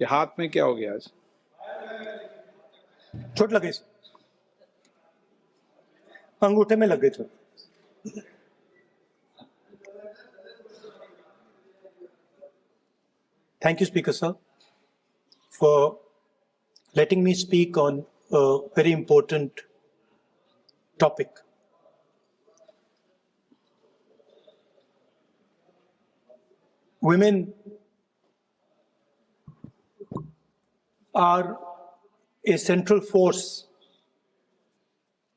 हाथ में क्या हो गया आज? चोट लगी, अंगूठे में लग गई चोट. Thank you, Speaker Sir, for letting me speak on a very important topic. Women are a central force,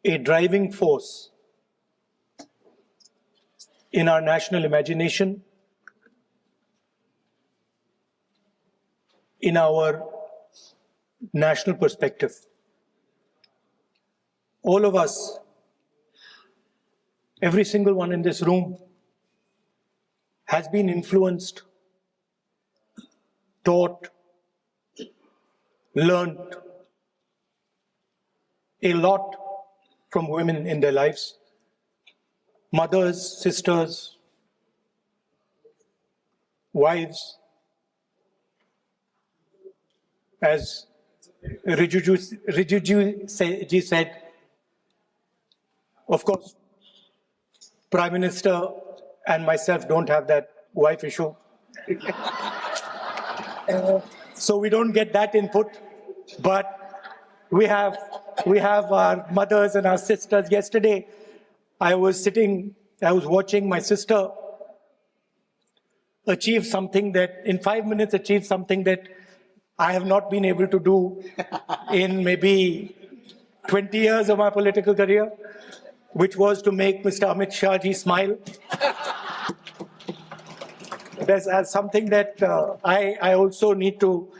a driving force in our national imagination, in our national perspective. All of us, every single one in this room, has been influenced, taught, learned a lot from women in their lives. Mothers, sisters, wives. As Rijuji said, of course, Prime Minister and myself don't have that wife issue. So we don't get that input, but we have our mothers and our sisters. Yesterday, I was watching my sister achieve something that, in 5 minutes, achieve something that I have not been able to do in maybe 20 years of my political career, which was to make Mr. Amit Shah ji smile. That's something that I also need to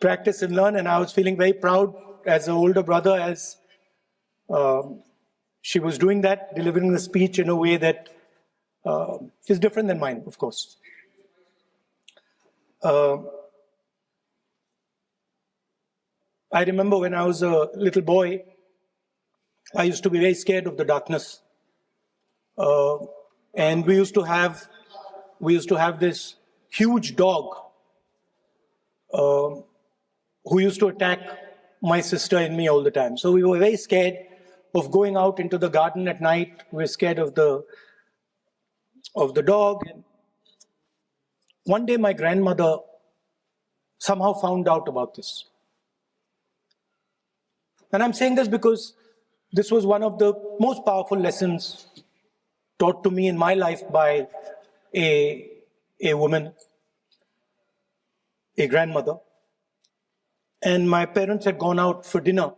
practice and learn, and I was feeling very proud as an older brother as she was doing that, delivering the speech in a way that is different than mine, of course. I remember when I was a little boy, I used to be very scared of the darkness. And we used to have this huge dog who used to attack my sister and me all the time. So we were very scared of going out into the garden at night. We were scared of the dog. And one day my grandmother somehow found out about this. And I'm saying this because this was one of the most powerful lessons taught to me in my life by a woman, a grandmother. And my parents had gone out for dinner.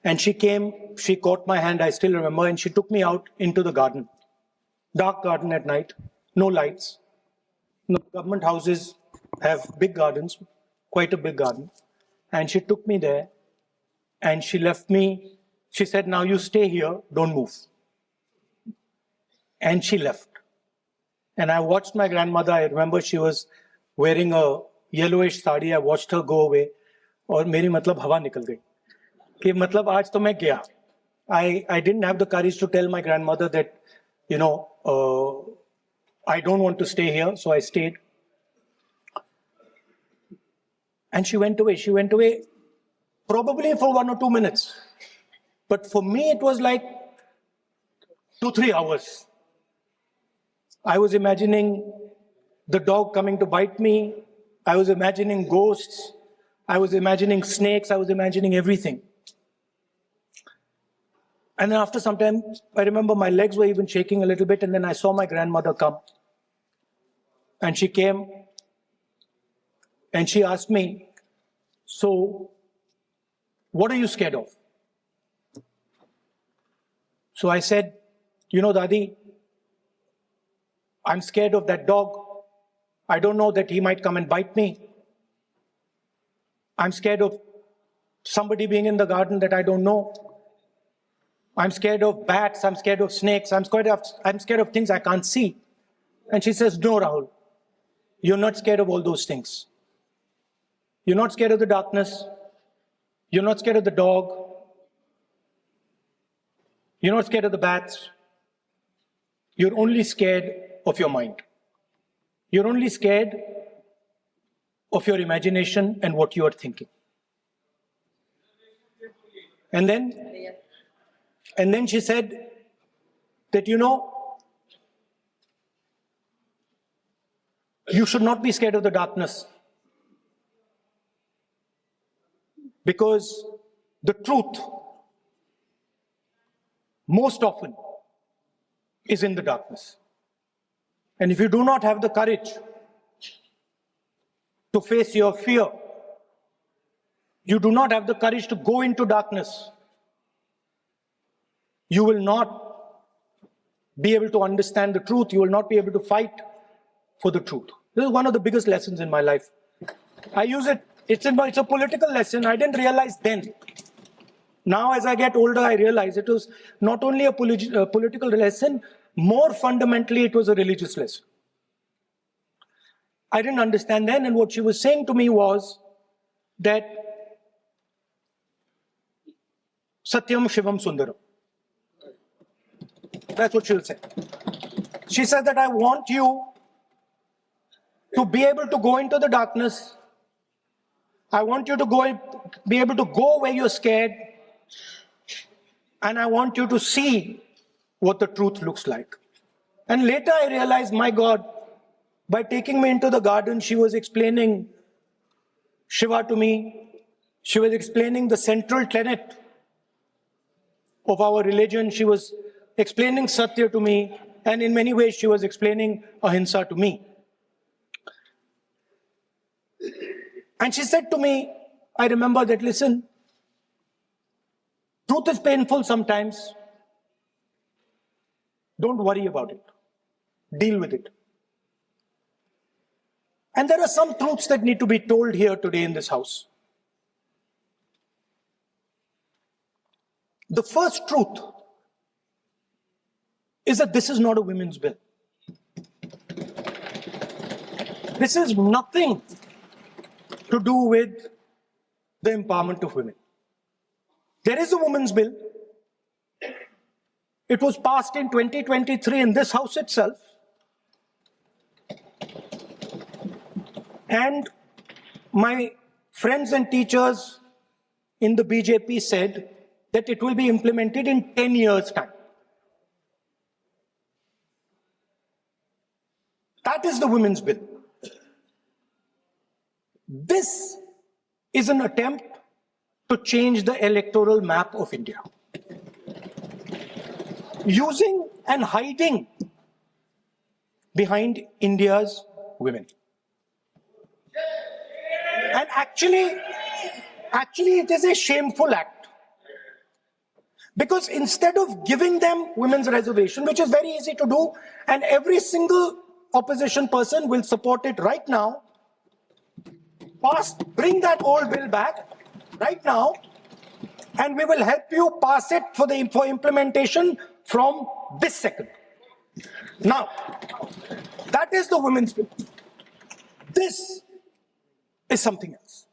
And she came, she caught my hand, I still remember, and she took me out into the garden. Dark garden at night, no lights. No, government houses have big gardens, quite a big garden. And she took me there and she left me. She said, now you stay here, don't move. And she left. And I watched my grandmother. I remember she was wearing a yellowish sari. I watched her go away. और मेरी मतलब हवा निकल गई कि मतलब आज तो मैं गया. I didn't have the courage to tell my grandmother that, you know, I don't want to stay here, so I stayed. And she went away. She went away probably for 1 or 2 minutes. But for me, it was like 2-3 hours. I was imagining the dog coming to bite me. I was imagining ghosts. I was imagining snakes. I was imagining everything. And then after some time, I remember my legs were even shaking a little bit, and then I saw my grandmother come. And she came and she asked me, so what are you scared of? So I said, you know, Dadi, I'm scared of that dog. I don't know that he might come and bite me. I'm scared of somebody being in the garden that I don't know. I'm scared of bats. I'm scared of snakes. I'm scared of things I can't see. And she says, no, Rahul, you're not scared of all those things. You're not scared of the darkness. You're not scared of the dog. You're not scared of the bats. You're only scared of your mind. You're only scared of your imagination and what you are thinking. And then she said that, you should not be scared of the darkness, because the truth most often is in the darkness. And if you do not have the courage to face your fear, you do not have the courage to go into darkness, you will not be able to understand the truth. You will not be able to fight for the truth. This is one of the biggest lessons in my life. I use it. It's a political lesson. I didn't realize then. Now, as I get older, I realize it was not only a political lesson, more fundamentally, it was a religious lesson. I didn't understand then, and what she was saying to me was that Satyam Shivam Sundaram. That's what she'll say. She said that I want you to be able to go into the darkness. I want you to be able to go where you're scared. And I want you to see what the truth looks like. And later I realized, my God, by taking me into the garden, she was explaining Shiva to me. She was explaining the central tenet of our religion. She was explaining Satya to me. And in many ways, she was explaining Ahimsa to me. And she said to me, I remember that, listen, truth is painful sometimes. Don't worry about it. Deal with it. And there are some truths that need to be told here today in this house. The first truth is that this is not a women's bill. This is nothing to do with the empowerment of women. There is a women's bill. It was passed in 2023 in this house itself. And my friends and teachers in the BJP said that it will be implemented in 10 years' time. That is the women's bill. This is an attempt to change the electoral map of India, using and hiding behind India's women. And actually it is a shameful act. Because instead of giving them women's reservation, which is very easy to do, and every single opposition person will support it right now, bring that old bill back right now, and we will help you pass it for implementation from this second. Now, that is the women's bill. This is something else.